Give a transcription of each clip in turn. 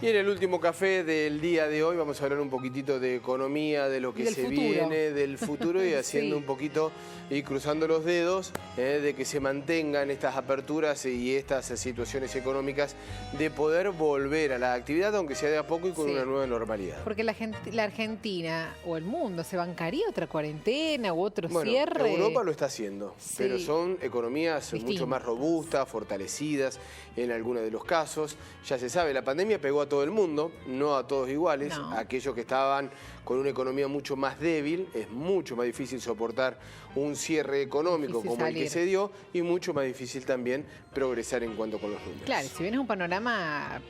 Y en el último café del día de hoy vamos a hablar un poquitito de economía, de lo que se viene, del futuro y haciendo un poquito y cruzando los dedos de que se mantengan estas aperturas y estas situaciones económicas de poder volver a la actividad, aunque sea de a poco y con una nueva normalidad. Porque la Argentina o el mundo se bancaría otra cuarentena u otro cierre. Europa lo está haciendo, pero son economías mucho más robustas, fortalecidas en algunos de los casos. Ya se sabe, la pandemia pegó a todo el mundo, no a todos iguales. Aquellos que estaban con una economía mucho más débil, es mucho más difícil soportar un cierre económico como el que se dio y mucho más difícil también progresar en cuanto con los números. Claro, si bien es un panorama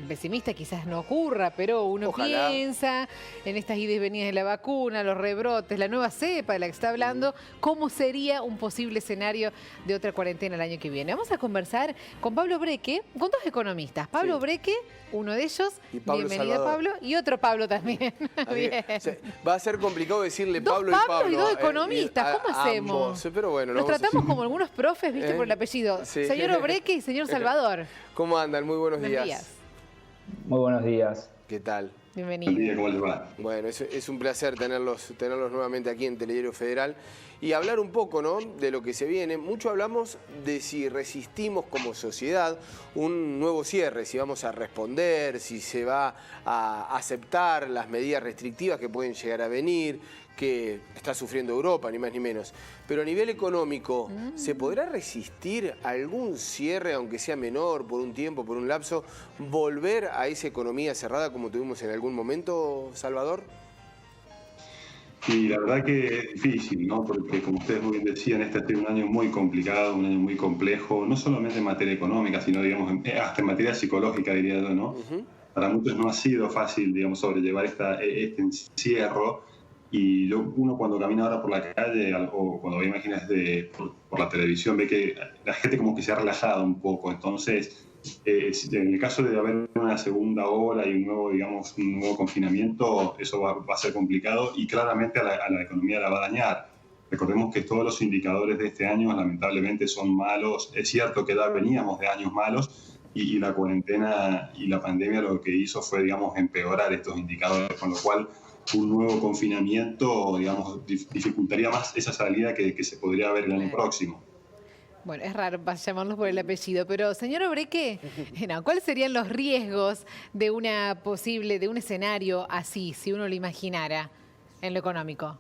pesimista, quizás no ocurra, pero uno piensa en estas idas y venidas de la vacuna, los rebrotes, la nueva cepa de la que está hablando, cómo sería un posible escenario de otra cuarentena el año que viene. Vamos a conversar con Pablo Breque, con dos economistas. Pablo Breque, uno de ellos, y bienvenido Pablo, y otro Pablo también. Bien. O sea, va a ser complicado decirle dos Pablo y Pablo. Y dos economistas, ¿cómo hacemos? Pero bueno, nos tratamos como algunos profes, viste, por el apellido. Señor Breque y señor Salvador. ¿Cómo andan? Muy buenos días. Muy buenos días. ¿Qué tal? Bienvenido. Buen día, ¿cómo les va? Bueno, es un placer tenerlos nuevamente aquí en Telediario Federal y hablar un poco, ¿no?, de lo que se viene. Mucho hablamos de si resistimos como sociedad un nuevo cierre, si vamos a responder, si se va a aceptar las medidas restrictivas que pueden llegar a venir, que está sufriendo Europa, ni más ni menos. Pero a nivel económico, ¿se podrá resistir algún cierre, aunque sea menor, por un tiempo, por un lapso, volver a esa economía cerrada como tuvimos en algún momento, Salvador? Sí, la verdad que es difícil, ¿no? Porque como ustedes muy bien decían, este ha sido un año muy complicado, un año muy complejo, no solamente en materia económica, sino, digamos, hasta en materia psicológica, diría yo, ¿no? Para muchos no ha sido fácil, digamos, sobrellevar este encierro. Y uno cuando camina ahora por la calle o cuando ve imágenes por la televisión ve que la gente como que se ha relajado un poco. Entonces, en el caso de haber una segunda ola y un nuevo confinamiento, eso va a ser complicado y claramente a la economía la va a dañar. Recordemos que todos los indicadores de este año lamentablemente son malos. Es cierto que ya veníamos de años malos y la cuarentena y la pandemia lo que hizo fue, digamos, empeorar estos indicadores, con lo cual un nuevo confinamiento, digamos, dificultaría más esa salida que se podría ver el año próximo. Bueno, es raro llamarlos por el apellido, pero señor Breque, ¿cuáles serían los riesgos de un escenario así, si uno lo imaginara en lo económico?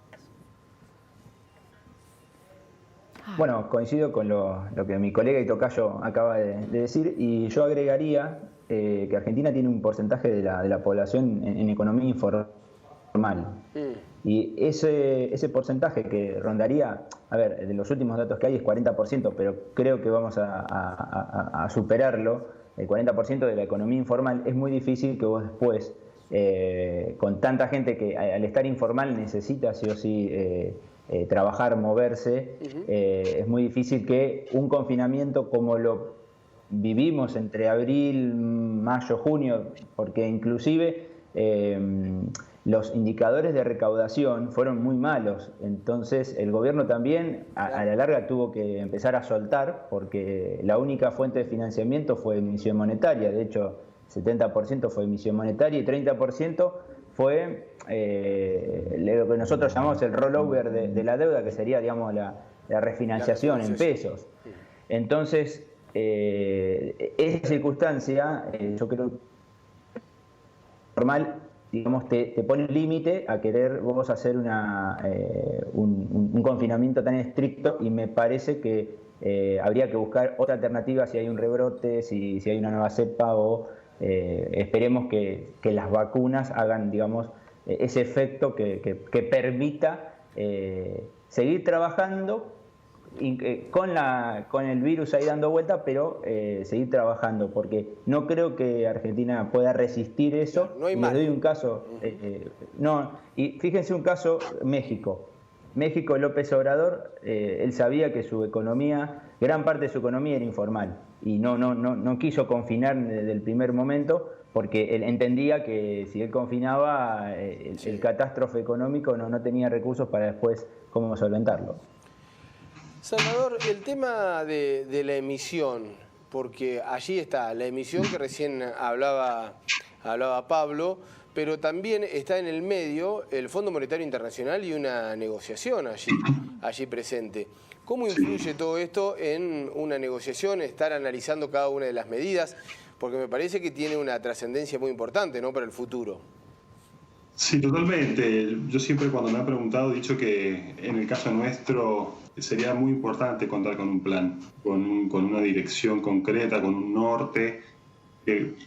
Bueno, coincido con lo que mi colega y tocayo acaba de decir, y yo agregaría que Argentina tiene un porcentaje de la población en economía informal. Y ese porcentaje que rondaría, a ver, de los últimos datos que hay es 40%, pero creo que vamos a superarlo. El 40% de la economía informal es muy difícil que vos después, con tanta gente que al estar informal necesita sí o sí trabajar, moverse, es muy difícil que un confinamiento como lo vivimos entre abril, mayo, junio, porque inclusive los indicadores de recaudación fueron muy malos, entonces el gobierno también a la larga tuvo que empezar a soltar porque la única fuente de financiamiento fue emisión monetaria. De hecho 70% fue emisión monetaria y 30% fue lo que nosotros llamamos el rollover de la deuda, que sería, digamos, la refinanciación en pesos. Entonces, esa circunstancia, yo creo normal, digamos, te pone un límite a querer vos hacer un confinamiento tan estricto, y me parece que habría que buscar otra alternativa si hay un rebrote, si hay una nueva cepa, o esperemos que las vacunas hagan, digamos, ese efecto que permita seguir trabajando con el virus ahí dando vuelta, pero seguir trabajando, porque no creo que Argentina pueda resistir eso. No hay Les doy un caso, y fíjense un caso, México, López Obrador, él sabía que su economía, gran parte de su economía era informal, y no quiso confinar desde el primer momento, porque él entendía que si él confinaba, el catástrofe económico no tenía recursos para después cómo solventarlo. Salvador, el tema de la emisión, porque allí está la emisión que recién hablaba hablaba Pablo, pero también está en el medio el Fondo Monetario Internacional y una negociación allí presente. ¿Cómo influye todo esto en una negociación, estar analizando cada una de las medidas? Porque me parece que tiene una trascendencia muy importante, ¿no?, para el futuro. Sí, totalmente. Yo siempre cuando me han preguntado he dicho que en el caso nuestro sería muy importante contar con un plan, con una dirección concreta, con un norte. El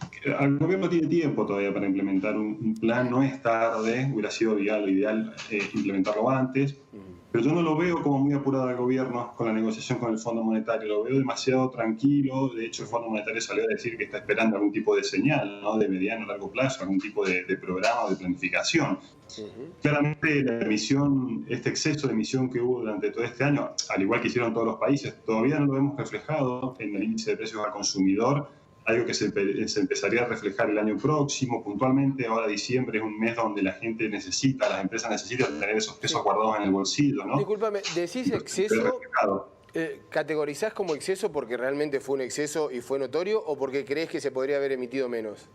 gobierno tiene tiempo todavía para implementar un plan, no es tarde, hubiera sido lo ideal implementarlo antes, pero yo no lo veo como muy apurado el gobierno con la negociación con el Fondo Monetario, lo veo demasiado tranquilo. De hecho, el Fondo Monetario salió a decir que está esperando algún tipo de señal, ¿no?, de mediano o largo plazo, algún tipo de programa o de planificación. Claramente la emisión, este exceso de emisión que hubo durante todo este año, al igual que hicieron todos los países, todavía no lo hemos reflejado en el índice de precios al consumidor, algo que se empezaría a reflejar el año próximo puntualmente. Ahora diciembre es un mes donde la gente necesita, las empresas necesitan tener esos pesos guardados en el bolsillo, ¿no? Discúlpame, ¿decís exceso? ¿Categorizás como exceso porque realmente fue un exceso y fue notorio o porque crees que se podría haber emitido menos?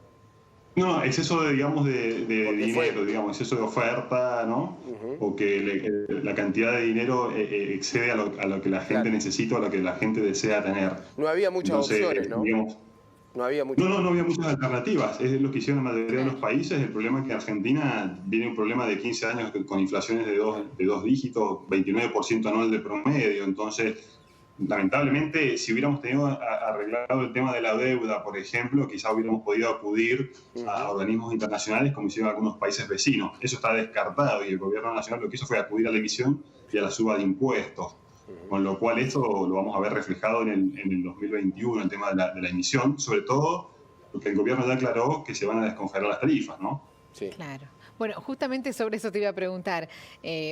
No, exceso de dinero, digamos, exceso de oferta, ¿no? O que la cantidad de dinero excede a lo que la gente necesita o a lo que la gente desea tener. No había muchas opciones, ¿no? Digamos, no había muchas alternativas. Es lo que hicieron la mayoría de los países. El problema es que Argentina viene un problema de 15 años con inflaciones de dos dígitos, 29% anual de promedio. Entonces, lamentablemente, si hubiéramos tenido arreglado el tema de la deuda, por ejemplo, quizás hubiéramos podido acudir a organismos internacionales como hicieron algunos países vecinos. Eso está descartado y el gobierno nacional lo que hizo fue acudir a la emisión y a la suba de impuestos. Con lo cual esto lo vamos a ver reflejado en el 2021, el tema de la emisión, sobre todo porque el gobierno ya aclaró que se van a descongelar las tarifas, ¿no? Sí. Claro. Bueno, justamente sobre eso te iba a preguntar,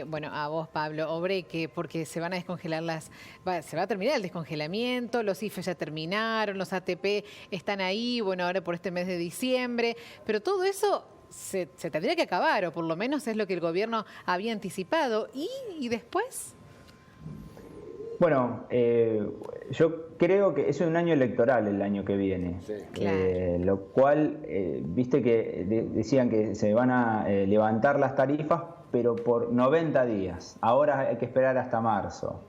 bueno, a vos, Pablo Obreque, porque se van a descongelar se va a terminar el descongelamiento, los IFE ya terminaron, los ATP están ahí, bueno, ahora por este mes de diciembre, pero todo eso se tendría que acabar, o por lo menos es lo que el gobierno había anticipado, ¿y después? Bueno, yo creo que es un año electoral el año que viene, Sí, claro. Lo cual, viste que decían que se van a levantar las tarifas, pero por 90 días. Ahora hay que esperar hasta marzo.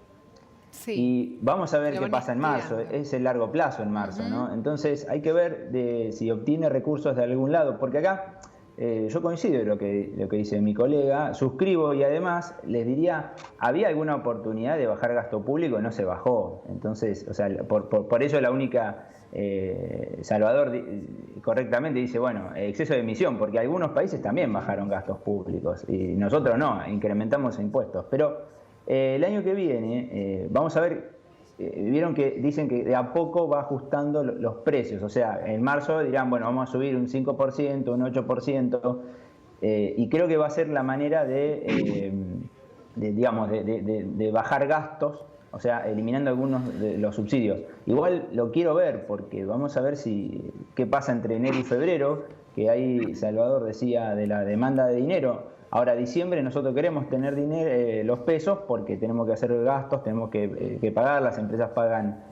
Sí. Y vamos a ver qué pasa en marzo, es el largo plazo en marzo, ¿no? Entonces hay que ver si obtiene recursos de algún lado, porque acá yo coincido en lo que dice mi colega, suscribo y además les diría, había alguna oportunidad de bajar gasto público y no se bajó. Entonces, o sea, por eso la única, Salvador correctamente dice, bueno, exceso de emisión, porque algunos países también bajaron gastos públicos y nosotros no, incrementamos impuestos. Pero el año que viene vamos a ver. Vieron que dicen que de a poco va ajustando los precios, o sea, en marzo dirán, bueno, vamos a subir un 5%, un 8%, y creo que va a ser la manera de bajar gastos, o sea, eliminando algunos de los subsidios. Igual lo quiero ver, porque vamos a ver qué pasa entre enero y febrero, que ahí Salvador decía de la demanda de dinero. Ahora, diciembre nosotros queremos tener dinero, los pesos, porque tenemos que hacer gastos, tenemos que pagar, las empresas pagan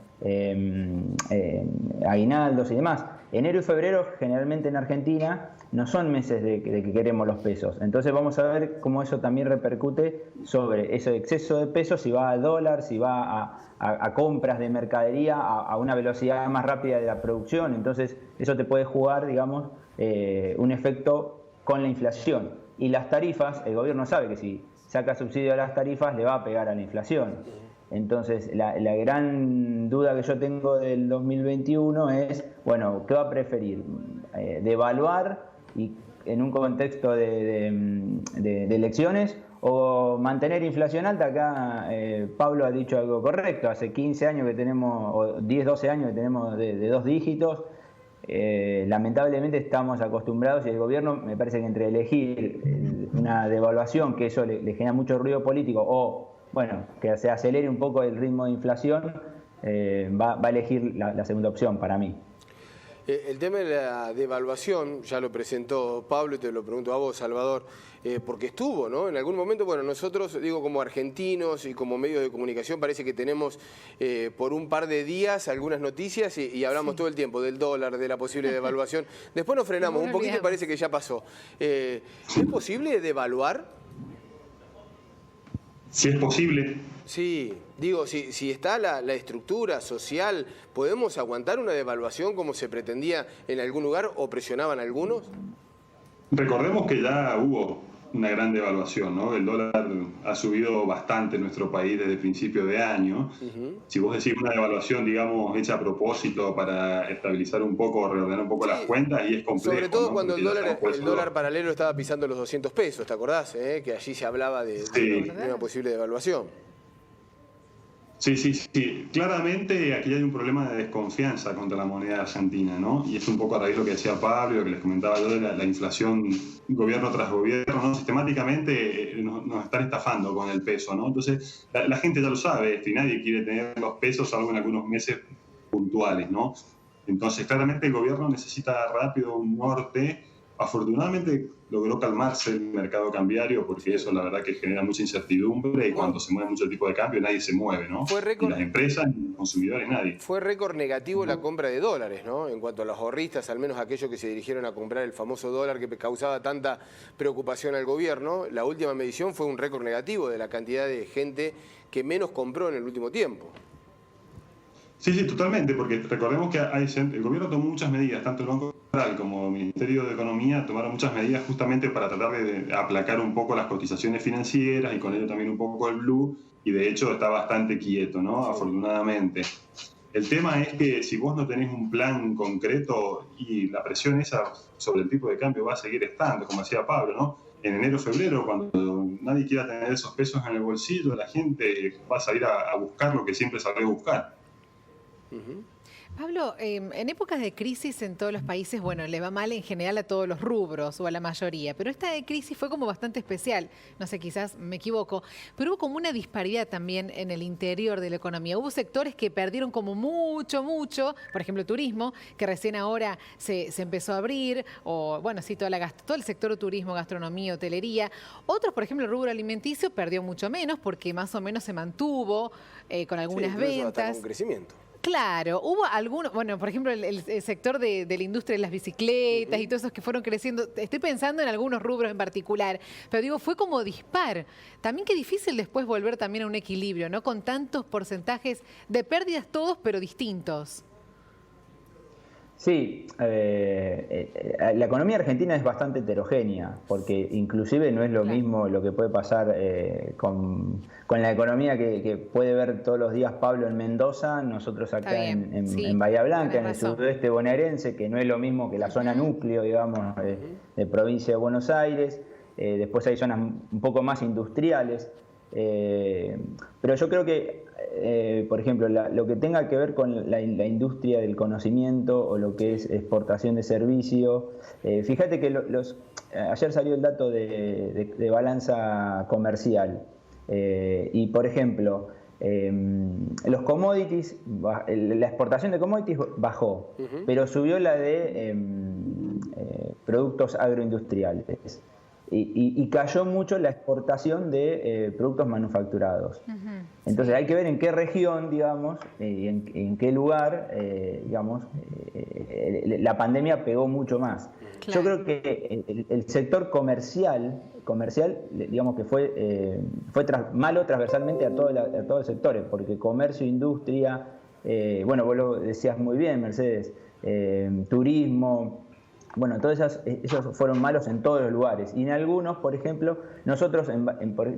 aguinaldos y demás. Enero y febrero, generalmente en Argentina, no son meses de que queremos los pesos. Entonces vamos a ver cómo eso también repercute sobre ese exceso de pesos, si va al dólar, si va a compras de mercadería, a una velocidad más rápida de la producción. Entonces eso te puede jugar, digamos, un efecto con la inflación. Y las tarifas, el gobierno sabe que si saca subsidio a las tarifas le va a pegar a la inflación. Entonces, la gran duda que yo tengo del 2021 es, bueno, ¿qué va a preferir? ¿Devaluar y en un contexto de elecciones o mantener inflación alta? Acá Pablo ha dicho algo correcto, hace 15 años que tenemos, o 10, 12 años que tenemos de dos dígitos. Lamentablemente estamos acostumbrados y el gobierno, me parece que entre elegir una devaluación, que eso le genera mucho ruido político, o bueno, que se acelere un poco el ritmo de inflación, va a elegir la segunda opción para mí. El tema de la devaluación, ya lo presentó Pablo y te lo pregunto a vos, Salvador, porque estuvo, ¿no? En algún momento, bueno, nosotros, digo, como argentinos y como medios de comunicación, parece que tenemos por un par de días algunas noticias y hablamos todo el tiempo del dólar, de la posible devaluación. Después nos frenamos un poquito y parece que ya pasó. ¿Es posible devaluar? Si es posible. Sí, digo, si está la estructura social, ¿podemos aguantar una devaluación como se pretendía en algún lugar o presionaban algunos? Recordemos que ya hubo una gran devaluación, ¿no? El dólar ha subido bastante en nuestro país desde principio de año. Si vos decís una devaluación, digamos, hecha a propósito para estabilizar un poco, reordenar un poco las cuentas, y es complejo. Sobre todo, ¿no? Cuando el dólar paralelo estaba pisando los 200 pesos, ¿te acordás? Que allí se hablaba de una posible devaluación. Sí. Claramente aquí hay un problema de desconfianza contra la moneda argentina, ¿no? Y es un poco a raíz de lo que decía Pablo, lo que les comentaba yo de la inflación gobierno tras gobierno, ¿no? Sistemáticamente nos están estafando con el peso, ¿no? Entonces, la gente ya lo sabe esto y nadie quiere tener los pesos, salvo en algunos meses puntuales, ¿no? Entonces, claramente el gobierno necesita rápido un norte. Afortunadamente logró calmarse el mercado cambiario, porque eso la verdad que genera mucha incertidumbre, y cuando se mueve mucho tipo de cambio nadie se mueve, ¿no? Ni las empresas, ni los consumidores, nadie. Fue récord negativo la compra de dólares, ¿no? En cuanto a los ahorristas, al menos aquellos que se dirigieron a comprar el famoso dólar que causaba tanta preocupación al gobierno, la última medición fue un récord negativo de la cantidad de gente que menos compró en el último tiempo. Sí, totalmente, porque recordemos que el gobierno tomó muchas medidas, tanto el Banco Central como el Ministerio de Economía tomaron muchas medidas justamente para tratar de aplacar un poco las cotizaciones financieras y con ello también un poco el blue, y de hecho está bastante quieto, ¿no? Afortunadamente. El tema es que si vos no tenés un plan concreto, y la presión esa sobre el tipo de cambio va a seguir estando, como decía Pablo, ¿no? En enero, febrero, cuando nadie quiera tener esos pesos en el bolsillo, la gente va a salir a buscar lo que siempre sabe buscar. Pablo, en épocas de crisis en todos los países, bueno, le va mal en general a todos los rubros o a la mayoría, pero esta de crisis fue como bastante especial, no sé, quizás me equivoco, pero hubo como una disparidad también en el interior de la economía. Hubo sectores que perdieron como mucho, por ejemplo, el turismo, que recién ahora se empezó a abrir, o bueno, sí, todo el sector turismo, gastronomía, hotelería. Otros, por ejemplo, el rubro alimenticio perdió mucho menos porque más o menos se mantuvo con algunas ventas. Hasta con crecimiento. Claro, hubo algunos, bueno, por ejemplo, el sector de la industria de las bicicletas y todos esos que fueron creciendo. Estoy pensando en algunos rubros en particular, pero digo, fue como dispar. También qué difícil después volver también a un equilibrio, ¿no? Con tantos porcentajes de pérdidas todos, pero distintos. Sí, la economía argentina es bastante heterogénea, porque inclusive no es lo mismo lo que puede pasar con la economía que puede ver todos los días Pablo en Mendoza, nosotros acá en Bahía Blanca, en el sudoeste bonaerense, que no es lo mismo que la zona núcleo, digamos, de provincia de Buenos Aires. Después hay zonas un poco más industriales, pero yo creo que por ejemplo, lo que tenga que ver con la industria del conocimiento o lo que es exportación de servicio, fíjate que ayer salió el dato de balanza comercial y, por ejemplo, los commodities, la exportación de commodities bajó, pero subió la de productos agroindustriales. Y cayó mucho la exportación de productos manufacturados. Entonces hay que ver en qué región, digamos, y en qué lugar, digamos, la pandemia pegó mucho más. Claro. Yo creo que el sector comercial, digamos que fue malo transversalmente a todos los sectores, porque comercio, industria, bueno, vos lo decías muy bien, Mercedes, turismo. Bueno, todos esos fueron malos en todos los lugares. Y en algunos, por ejemplo, nosotros,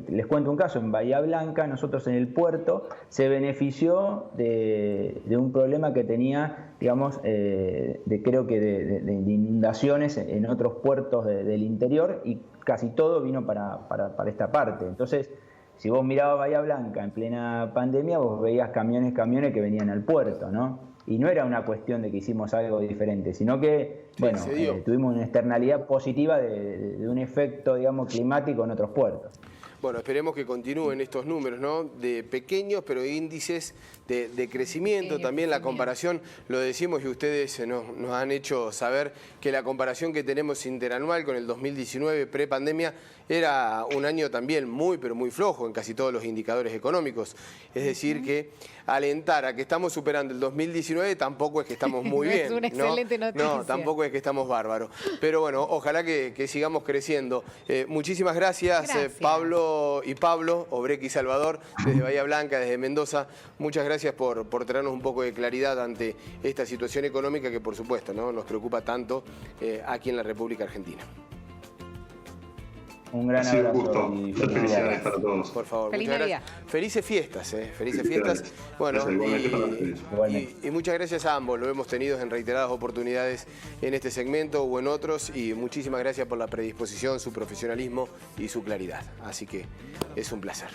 les cuento un caso, en Bahía Blanca, nosotros en el puerto, se benefició de un problema que tenía, digamos, creo que de inundaciones en otros puertos del interior, y casi todo vino para esta parte. Entonces, si vos mirabas Bahía Blanca en plena pandemia, vos veías camiones que venían al puerto, ¿no? Y no era una cuestión de que hicimos algo diferente, sino que, bueno, tuvimos una externalidad positiva de un efecto, digamos, climático en otros puertos. Bueno, esperemos que continúen estos números, ¿no? De pequeños, pero índices de crecimiento. También la comparación, lo decimos y ustedes nos han hecho saber que la comparación que tenemos interanual con el 2019, prepandemia, era un año también muy, pero muy flojo en casi todos los indicadores económicos. Es decir, que alentar a que estamos superando el 2019 tampoco es que estamos muy bien. Es una excelente noticia. No, tampoco es que estamos bárbaros. Pero bueno, ojalá que sigamos creciendo. Muchísimas gracias. Pablo y Pablo, Obrequi y Salvador, desde Bahía Blanca, desde Mendoza. Muchas gracias por traernos un poco de claridad ante esta situación económica que, por supuesto, ¿no? nos preocupa tanto aquí en la República Argentina. Un gran abrazo. Un gusto. Muchas felicidades para todos. Por favor, Feliz muchas Navidad. gracias. Felices fiestas, Felices fiestas. Bueno, y muchas gracias a ambos. Lo hemos tenido en reiteradas oportunidades en este segmento o en otros. Y muchísimas gracias por la predisposición, su profesionalismo y su claridad. Así que es un placer.